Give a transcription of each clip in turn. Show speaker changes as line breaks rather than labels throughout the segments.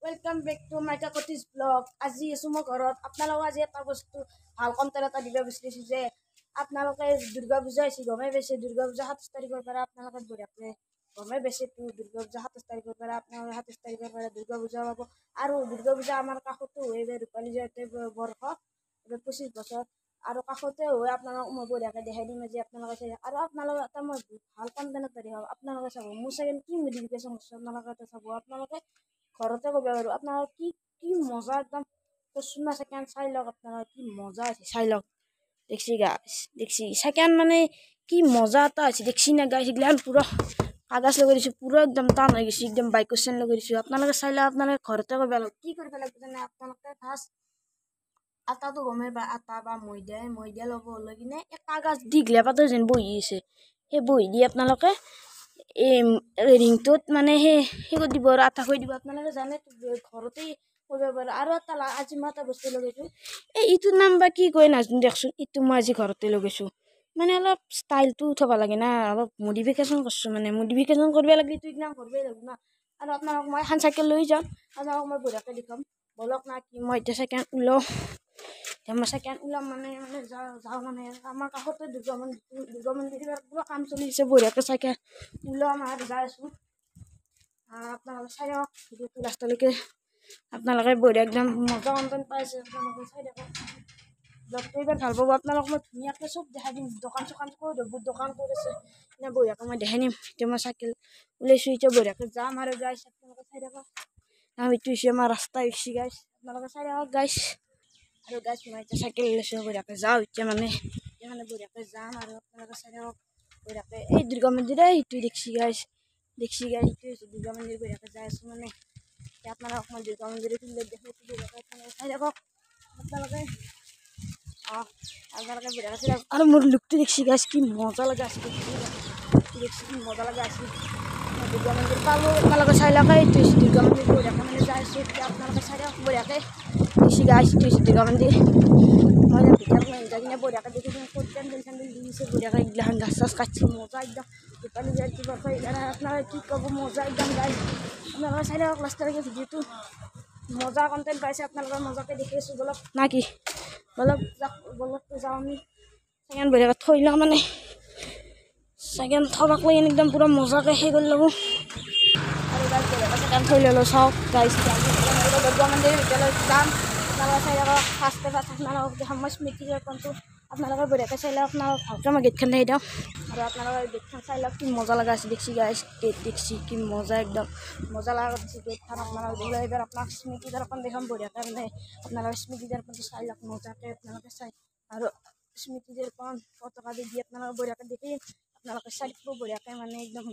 Welcome back to my Kakotis vlog. আজি আছো মই ঘৰত আপোনালোক আজি এটা বস্তু ভাল কণ্টেণ্ট এটা দিব বিচাৰিছো যে আপোনালোকে দুৰ্গা পূজা আছে গমে বেছি দুৰ্গা পূজা 27 তাৰিখৰ পৰা আপোনালোকে বঢ়িয়াকৈ গমে বেছি দুৰ্গা পূজা 27 তাৰিখৰ পৰা আপোনালোকে 27 তাৰিখৰ পৰা দুৰ্গা পূজা পাব আৰু দুৰ্গা পূজা আমাৰ কাষতো হৈ ৰূপালী জয়ন্তী বৰ্ষ 25 বছৰ আৰু কাষতে হৈ আপোনালোক মই বঢ়িয়াকৈ দেখাই দিম আজি আপোনালোকে চাই আৰু আপোনালোকে এটা মই ভাল কণ্টেণ্ট এটা দেখাম আপোনালোকে চাব মোৰ চেনেল কি মডিফিকেশ্যন কৰিছে আপোনালোকে চাব আপোনালোকে ঘৰতে ক'ব পাৰোঁ আপোনালোকে কি মজা একদম কচুনা ছেকেণ্ড চাই লওক আপোনালোকে কি মজা আছে চাই লওক দেখছি গাছ দেখছি ছেকেণ্ড মানে কি মজা এটা আছে দেখছি না গাছ এগুলান পুরো কাগজ লগাই দিছোঁ পুরো একদম টান হৈ গৈছে একদম বাইক কোশ্চেন লগাই দিছোঁ আপোনালোকে চাই লওক আপোনালোকে ঘৰতে কৰিব লাগিব কি কৰিব লাগিব জানে আপোনালোকে ফাৰ্ষ্ট আটাটো গমে বা আটা বা ময়দা ল'ব লৈ কিনে এই কাগজ দীঘলীয়া পাতৰ যেন বহি আছে সেই বহি দি আপোনালোকে এই ৰিংটোত মানে সেই কৰি দিব আৰু আটা কৰি দিব আপোনালোকে জানে ঘৰতে কৰিব পাৰে আৰু এটা আজি মই এটা বস্তু লগাইছোঁ এইটোৰ নাম বা কি কয় নাজানো দিয়কচোন এইটো মই আজি ঘৰতে লগাইছোঁ মানে অলপ ষ্টাইলটো উঠাব লাগে না অলপ মডিফিকেশ্যন কৰিছোঁ মানে মডিফিকেশ্যন কৰিব লাগিলে এইটো একদম কৰিবই লাগিব না আৰু আপোনালোক মই এখন চাইকেল লৈ যাম আপোনালোক মই বঢ়িয়াকৈ দেখাম বলক না কি মই এতিয়া চাইকেল ওলাওঁ মই চাইকেল ওলাম মানে যাওঁ মানে আমাৰ কাষতে দুৰ্গা মন্দিৰ পুৰা কাম চলি আছে বঢ়িয়াকৈ চাইকেল ওলাম আৰু যাই আছোঁ আপোনালোকে চাই লওক ভিডিঅ'টো লাষ্টলৈকে আপোনালোকে বঢ়িয়া একদম মজা কণ্টেণ্ট পাইছে আপোনালোকে চাই থাকক ব্লগটো এইবাৰ ভাল পাব আপোনালোক মই ধুনীয়াকৈ চব দেখাই দিম দোকান চোকান কৰি বহুত দোকান কৰিছে এনে বঢ়িয়াকৈ মই দেখাই নিম এতিয়া মই চাইকেল ওলাইছোঁ এতিয়া বঢ়িয়াকৈ যাম আৰু গাইছ আপোনালোকে চাই থাকক এইটো হৈছে আমাৰ ৰাস্তা হৈছে গাইছ আপোনালোকে চাই থাকক গাইছ আৰু গাইছ মই এতিয়া চাইকেল ওলাইছোঁ বঢ়িয়াকৈ যাওঁ এতিয়া মানে বঢ়িয়াকৈ যাম আৰু আপোনালোকে চাই থাকক বঢ়িয়াকৈ এই দুৰ্গা মন্দিৰ এইটো দেখছি গাইছ এইটো হৈছে দুৰ্গা মন্দিৰ বঢ়িয়াকৈ যাই আছোঁ মানে আপোনালোকক মই দুৰ্গা মন্দিৰৰ ফিল্ডত দেখোঁ বঢ়িয়াকৈ আপোনালোকে চাই থাকক আপোনালোকে বঢ়িয়াকৈ চাই থাকক আৰু মোৰ লুকটো দেখছি গাইছ কি মজা লগা আছে দেখছি কি মজা লগা আছে দুৰ্গা মন্দিৰ পালোঁ আপোনালোকে চাই লওক এইটো হৈছে দুৰ্গা মন্দিৰ বঢ়িয়াকৈ মানে যাই আছোঁ এতিয়া আপোনালোকে চাই থাকক বঢ়িয়াকৈ দেখছি গাইছ এইটো হৈছে দুৰ্গা মন্দিৰ মই ভিতৰত যাই কিনে বঢ়িয়াকৈ দেখিছোঁ ক'ত পেণ্ডেল চেণ্ডেল দি দিছে বঢ়িয়াকৈ এইগিলাখান গাছ চাছ কাটছি মজা একদম ৰূপালী জয়ন্তী বৰ্ষ এইকাৰণে আপোনালোকে কি ক'ব মজা একদম গাইছ আপোনালোকে চাই থাকক লাষ্টলৈকে ভিডিঅ'টো মজা কণ্টেণ্ট পাইছে আপোনালোকে মজাকৈ দেখি আছোঁ বলক না কি বলক যাওঁ আমি ছেকেণ্ড বঢ়িয়াকৈ থৈ লওঁ মানে ছেকেণ্ড থবাক লৈ একদম পুৰা মজাকৈ সেই কৰি ল'ব আৰু গাইছ বঢ়িয়াকৈ ছেকেণ্ড থৈ ল'লোঁ চাওক গাইছ দুৰ্গা মন্দিৰৰ ভিতৰলৈ যাম আপোনালোকে চাই থাকক ফাৰ্ষ্টে আপোনালোকক দেখাম মই স্মৃতি দৰ্পণটো আপোনালোকে বঢ়িয়াকৈ চাই লওক আপোনালোক ভালকৈ মই গেটখন দেখাই দিওঁ আৰু আপোনালোকে গেটখন চাই লওক কি মজা লগা আছে দেখছি গাইছ গেট দেখছি কি মজা একদম মজা লগা দিছে গেটখন আপোনালোকে দেখিলে এইবাৰ আপোনাক স্মৃতি দৰ্পণ দেখাম বঢ়িয়াকৈ মানে আপোনালোকে স্মৃতি দৰ্পণটো চাই লওক মজাকৈ আপোনালোকে চাই আৰু স্মৃতি দৰ্পণ পতাকা দি আপোনালোকে বঢ়িয়াকৈ দেখি আপোনালোকে চাই থাকিব বঢ়িয়াকৈ মানে একদম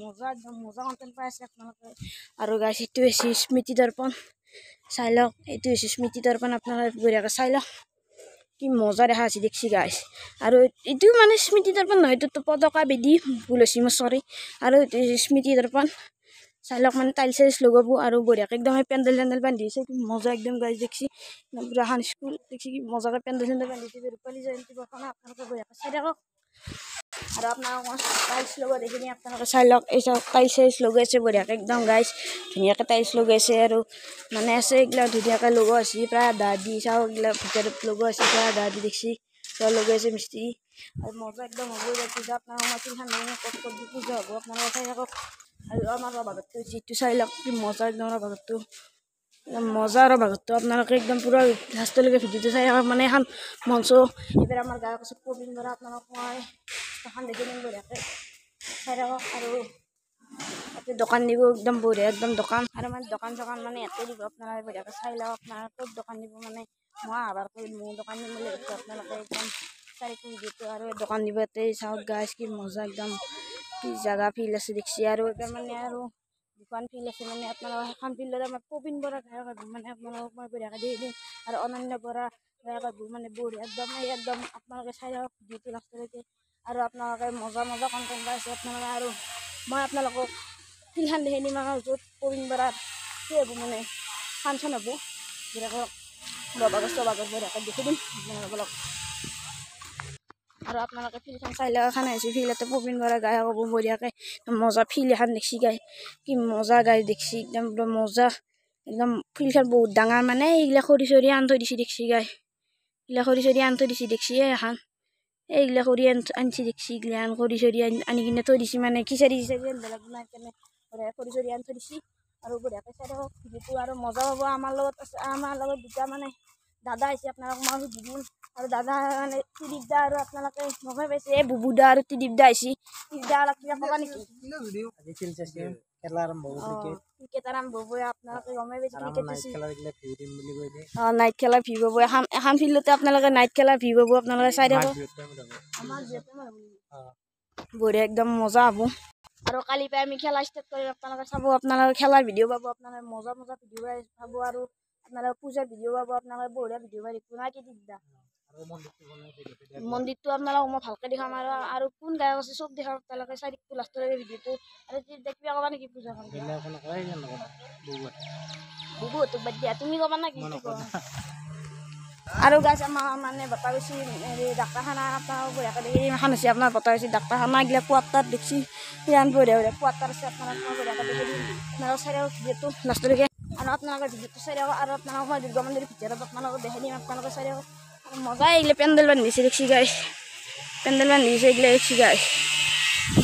মজা কণ্টেণ্ট পাই আছে আপোনালোকে আৰু গাইছ এইটো হৈছে স্মৃতি দৰ্পণ চাই লওক এইটো হৈছে স্মৃতি দৰ্পণ আপোনালোকে বঢ়িয়াকৈ চাই লওক কি মজা দেখা আছে দেখছি গাইছ আৰু এইটো মানে স্মৃতি দৰ্পণ নহয় এইটো পতাকা বেদি ভুল হৈছে মোৰ চৰি আৰু এইটো স্মৃতি দৰ্পণ চাই লওক মানে টাইলছ চাইলছ লগাব আৰু বঢ়িয়াকৈ একদম পেণ্ডেল চেণ্ডেল বান্ধি আছে কি মজা একদম গাইছ দেখছি পুৰা এখন স্কুল দেখছি কি মজাকৈ পেণ্ডেল চেণ্ডেল বান্ধিছে ৰূপালী জয়ন্তী বৰ্ষ আপোনালোকে বঢ়িয়াকৈ চাই থাকক আৰু আপোনালোকক টাইলছ লগোৱা দেখিনি আপোনালোকে চাই লওক এই চাওক টাইলছ চাইলছ লগাইছে বঢ়িয়াকৈ একদম গাইছ ধুনীয়াকৈ টাইলছ লগাইছে আৰু মানে আছে এইগিলা ধুনীয়াকৈ লগোৱা আছে প্ৰায় আধা দি চাওক এইগিলা ভিতৰত লগোৱা আছে প্ৰায় আধা দি দেখছি লগাইছে মিস্ত্ৰী আৰু মজা একদম হ'ব পূজা আপোনালোকৰ মই তিনিখন ক'ত পূজা হ'ব আপোনালোকে চাই থাকক আৰু আমাৰ ৰভাঘৰটো যিটো চাই লওক কি মজা একদম ৰভাঘৰটো মজা ৰভাঘৰটো আপোনালোকে একদম পূৰা লাষ্টলৈকে ভিডিঅ'টো চাই থাকক মানে এখন মঞ্চ এইবাৰ আমাৰ গায়ক আছে প্ৰবীণ বৰা আপোনালোক মই এখন দেখি দিম বঢ়িয়াকৈ চাই থাকক আৰু ইয়াতে দোকান দিব একদম বঢ়িয়া একদম দোকান আৰু মানে দোকান চোকান মানে ইয়াতে দিব আপোনালোকে বঢ়িয়াকৈ চাই লওক আপোনাৰ ক'ত দোকান দিব মানে মই আবাৰ কৰি মোৰ দোকান দিম বুলি ভাবিছোঁ আপোনালোকে একদম চাই ভিডিঅ'টো আৰু দোকান দিব ইয়াতে চাওক গাইছ কি মজা একদম কি জাগা ফিল্ড আছে দেখছি আৰু এইবাৰ মানে আৰু দোকান ফিল্ড আছে মানে আপোনালোকে সেইখন ফিল্ডত আমাৰ প্ৰবীণ বৰা গায়ক আহিব মানে আপোনালোকক মই বঢ়িয়াকৈ দি দিম আৰু অনন্য বৰা গায়ক আহিব মানে বঢ়িয়া একদম আপোনালোকে চাই লওক ভিডিঅ'টো লাষ্টলৈকে আৰু আপোনালোকে মজা কণ্টেণ্ট পাইছে আপোনালোকে আৰু মই আপোনালোকক ফিল্ডখন দেখি দিম আৰু য'ত প্ৰবীণ বৰাৰ কি হ'ব মানে ফাংচন হ'ব বঢ়িয়াকৈ ৰভাঘৰ বঢ়িয়াকৈ দেখি দিম আপোনালোকক আৰু আপোনালোকে ফিল্ডখন চাই লওক এখন আহিছে ফিল্ডতে প্ৰবীণ বৰা গায়ক হ'ব বঢ়িয়াকৈ মজা ফিল্ড এখন দেখছি গাই কি মজা গাই দেখছি একদম মজা একদম ফিল্ডখন বহুত ডাঙৰ মানে এইগিলা খৰি চৰি আন থৈ দিছি দেখছি গাই এইগিলা খৰি চৰি আন থৈ দিছি দেখছি এখন এইগিলা খৰি আনছি দেখছি এইগিলা আন খৰি চৰি আনি কিনে থৈ দিছি মানে খিচাৰি চিচাৰি বেলেগ বনাই কেনে খৰি চৰি আন থৈ দিছি আৰু বঢ়িয়াকৈ চাই থাকক ভিডিঅ'টো আৰু মজা পাব আমাৰ লগত দুটা মানে দাদা আহিছে আপোনালোকক মই সুধি দিম আৰু দাদা মানে ত্ৰিদীপ দা আৰু আপোনালোকে নকই পাইছে এই বুবু দা আৰু ত্ৰিদীপ দা আহিছে ত্ৰিদীপ দা অলপ কিবা ক'বা নেকি
খেলা আৰম্ভ হ'ব
ক্ৰিকেট আৰম্ভ হ'ব আপোনালোকে গমেই পাইছে ক্ৰিকেট
খেলা দিলে ভিউ দিম বুলি কৈ দিয়ে
নাইট খেলা ভিউ পাব এখন ফিল্ডতে আপোনালোকে নাইট খেলা ভিউ পাব আপোনালোকে চাই থাকক বঢ়িয়া একদম মজা হ'ব আৰু কালি পাই আমি খেলা ষ্টাৰ্ট কৰিম আপোনালোকে চাব আপোনালোকে খেলাৰ ভিডিঅ' পাব আপোনালোকে মজা মজা ভিডিঅ' পাব আৰু আপোনালোকে পূজাৰ ভিডিঅ' পাব আপোনালোকে বঢ়িয়া ভিডিঅ' পাই দেখো নাই কি দিগদাৰ মন্দিৰটো আপোনালোকক মই ভালকৈ দেখাম আৰু কোন গায়ক আছে চব দেখাম আপোনালোকে চাই দেখো লাষ্টলৈকে ভিডিঅ'টো আৰু দেখিবা ক'বা নেকি পূজা বুবুহঁতক বাদ দিয়া তুমি ক'বা না কি আৰু গাছ আমাৰ মানে বতা গৈছি হেৰি ডাক্তৰখানা আপোনালোকক বঢ়িয়াকৈ দেখি এখন হৈছে আপোনাৰ বতা গৈছে ডাক্তৰখানা এইগিলা কোৱাৰ্টাৰ দেখছি ইমান বঢ়িয়া বঢ়িয়া কোৱাৰ্টাৰ আছে আপোনালোকক মই বঢ়িয়াকৈ দেখি দিম আপোনালোকক চাই থাকক ভিডিঅ'টো লাষ্টলৈকে আৰু আপোনালোকৰ ভিডিঅ'টো চাই থাকক আৰু আপোনালোকক মই দুৰ্গা মন্দিৰৰ ভিতৰত আপোনালোকক দেখাই দিম আপোনালোকে চাই থাকক আৰু মজাই এইগিলা পেণ্ডেল বান্ধিছে দেখছি গাইছ পেণ্ডেল বান্ধিছে এইগিলা দেখছি গাইছ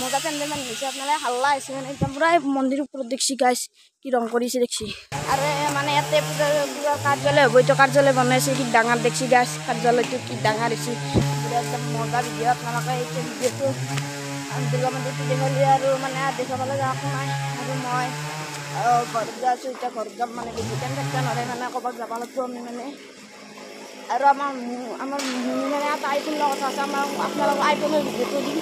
মজা পেণ্ডেল বান্ধিছে আপোনালোকে হাল্লা হৈছে মানে একদম পূৰা মন্দিৰৰ ওপৰত দেখছি গাইছ কি ৰং কৰিছে দেখছি আৰু মানে ইয়াতে পূজাৰ কাৰ্যালয় হ'ব এইটো কাৰ্যালয় বনাইছে কি ডাঙৰ দেখছি গাইছ কাৰ্যালয়টো কি ডাঙৰ হৈছে একদম মজা ভিডিঅ' আপোনালোকে এইটো ভিডিঅ'টো দুৰ্গা মন্দিৰটো দেখালি আৰু মানে দেখাব লগা একো নাই আৰু মই ঘৰত গৈ আছোঁ এতিয়া ঘৰত যাম মানে বেছি টাইম থাকিব নোৱাৰে মানে ক'ৰবাত যাব লাগিব আমি মানে আৰু আমাৰ মানে এটা আইফোনৰ কথা আছে আপোনালোকক আইফোনৰ ভিডিঅ'টো দিম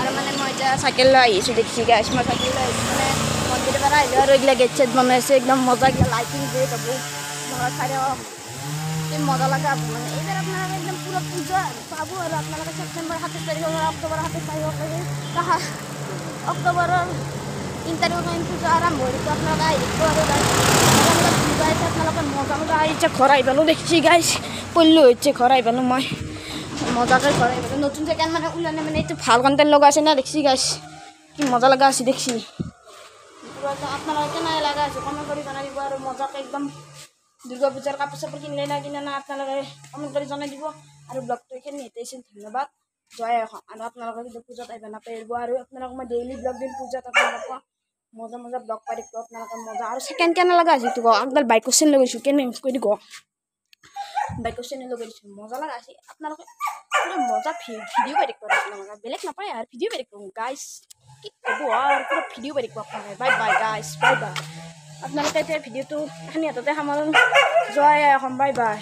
আৰু মানে মই এতিয়া চাইকেল লৈ আহিছোঁ দেখছি গাইছ মই চাইকেল লৈ আহিছোঁ মানে মন্দিৰৰ পৰা আহিলোঁ আৰু এইগিলা গেট চেট বনাইছে একদম মজা গিলা লাইটিং দিয়ে হ'ব আপোনালোকে চাই থাকক কি মজা লগা মানে এইবাৰ আপোনালোকে একদম পুৰা পূজা পাব আৰু আপোনালোকে ছেপ্টেম্বৰ 27 তাৰিখৰ পৰা অক্টোবৰ 27 তাৰিখলৈকে অক্টোবৰৰ 3 তাৰিখৰ পূজা আৰম্ভ হৈ যাব আপোনালোকে আহিব আৰু পূজা আহিছে আপোনালোকে মজা মজা আহিছে ঘৰ আহি পালোঁ দেখছি গাইছ পল্লু হৈছে ঘৰ আহি পালোঁ মই মজাকৈ ঘৰ আহি পালোঁ নতুন জেগাত মানে ওলালে মানে এইটো ভাল কণ্টেণ্ট লগাইছে না দেখছি গাইছ কি মজা লগা আছে দেখছি আপোনালোকে কেনে লগা আছে কমেণ্ট কৰি জনাই দিব আৰু মজাকৈ একদম দুৰ্গা পূজাৰ কাপোৰ চাপোৰ কিনিলে না কিনা না আপোনালোকে কমেণ্ট কৰি জনাই দিব আৰু ব্লগটো এইখিনি নিতেছিল ধন্যবাদ জয় এখন আৰু আপোনালোকে কিন্তু পূজাত আহিব নাপাৰিব আৰু আপোনালোকক মই ডেইলি ব্লগ দিম পূজাত আপোনালোকক মজা মজা ব্লগ পাই দিব আপোনালোকে মজা আৰু ছেকেণ্ড কেনে লগা আছে তোক আগডাল বাইকৰ চেন লগাইছোঁ কেনে কৈ দিব বাইকৰ চেনে লগাই দিছোঁ মজা লগা আছে আপোনালোকে পুৰা মজা ভিডিঅ' পাই দিব আপোনালোকে বেলেগ নাপায় আৰু ভিডিঅ' পাই দিব গাইছ কি ক'ব আৰু পুৰা ভিডিঅ' পাই দিব আপোনালোকে বাই বাই গাইছ বাই বাই আপোনালোকে এতিয়া ভিডিঅ'টো এখিনি হাততে সামৰণি জয় এখন বাই বাই